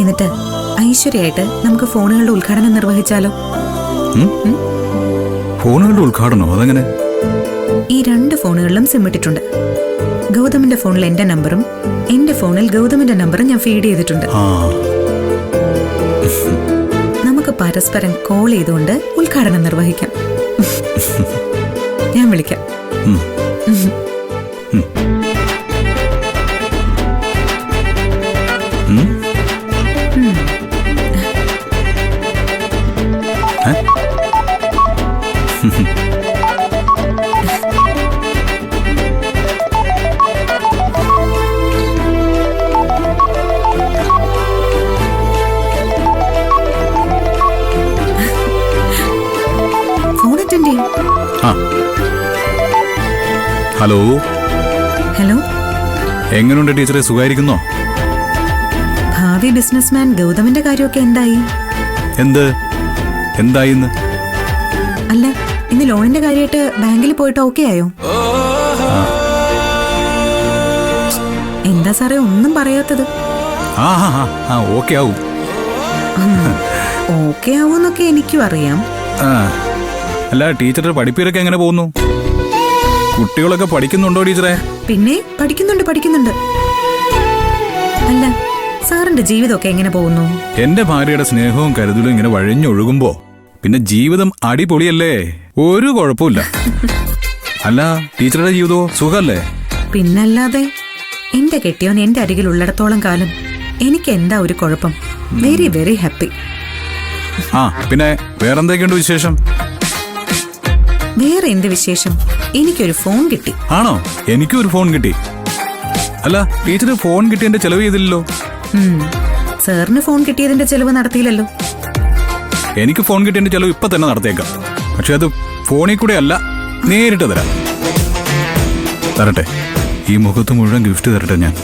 എന്നിട്ട് ഐശ്വര്യമായിട്ട് നമുക്ക് ഫോണുകളുടെ ഉദ്ഘാടനം നിർവഹിച്ചാലോ? ഫോണുകളുടെ ഉദ്ഘാടനോ? അതെങ്ങനെ? ഈ 2 ഫോണുകളിലും സിം ഇട്ടിട്ടുണ്ട്. ഗൗതമിന്റെ ഫോണിൽ എന്റെ നമ്പറും എന്റെ ഫോണിൽ ഗൗതമിന്റെ നമ്പറും ഞാൻ ഫീഡ് ചെയ്തിട്ടുണ്ട്. നമുക്ക് പരസ്പരം കോൾ ചെയ്തുകൊണ്ട് ഉദ്ഘാടനം നിർവഹിക്കാം. ഞാൻ വിളിക്കാം. ഹലോ. ഹലോ, എങ്ങനെയുണ്ട് ടീച്ചറെ? സുഖായിരിക്കുന്നോ? ഭാവി ബിസിനസ്മാൻ ഗൗതമിന്റെ കാര്യമൊക്കെ എന്തായി? എന്തായിന്ന്? അല്ല, ഇന്ന് ലോണിന്റെ കാര്യമായിട്ട് ബാങ്കിൽ പോയിട്ട് ഓക്കെ ആയോ? എന്താ സാറേ ഒന്നും പറയാത്തത്? ഓക്കെ ആവും. ഓക്കെ ആവൂന്നൊക്കെ എനിക്കും അറിയാം. അല്ല, ടീച്ചറുടെ പഠിപ്പീരൊക്കെ എങ്ങനെ പോകുന്നു? കുട്ടികളൊക്കെ പഠിക്കുന്നുണ്ടോ ടീച്ചറെ? പിന്നെ പഠിക്കുന്നുണ്ട്. അല്ല, സാറിന്റെ ജീവിതമൊക്കെ എങ്ങനെ പോകുന്നു? എന്റെ ഭാര്യയുടെ സ്നേഹവും കരുതലും ഇങ്ങനെ വഴിഞ്ഞൊഴുകുമ്പോ പിന്നെ ജീവിതം അടിപൊളിയല്ലേ, ഒരു കുഴപ്പമില്ല. അല്ല, ടീച്ചറുടെ ജീവിതമോ സുഖല്ലേ? പിന്നല്ലാതെ. എന്റെ കെട്ടിയോൻ എന്റെ അരികിൽ ഉള്ളിടത്തോളം കാലം എനിക്ക് എന്താ ഒരു കുഴപ്പം? Very very happy. പിന്നെ വേറെന്തൊക്കെയുണ്ട് വിശേഷം? വേറെ എന്ത് വിശേഷം? എനിക്കൊരു ഫോൺ കിട്ടി. ആണോ? എനിക്കും ഒരു ഫോൺ കിട്ടി. അല്ല, ടീച്ചർ ഫോൺ കിട്ടിയതിന്റെ ചെലവ് ചെയ്തില്ലല്ലോ. സാറിന് ഫോൺ കിട്ടിയതിന്റെ ചെലവ് നടത്തിയില്ലല്ലോ. എനിക്ക് ഫോൺ കിട്ടിയതിന്റെ ചെലവ് ഇപ്പൊ തന്നെ നടത്തിയേക്കാം. പക്ഷെ അത് ഫോണിൽ കൂടെ അല്ല, നേരിട്ട് തരാം. തരട്ടെ, ഈ മുഖത്ത് മുഴുവൻ ഗിഫ്റ്റ് തരട്ടെ ഞാൻ.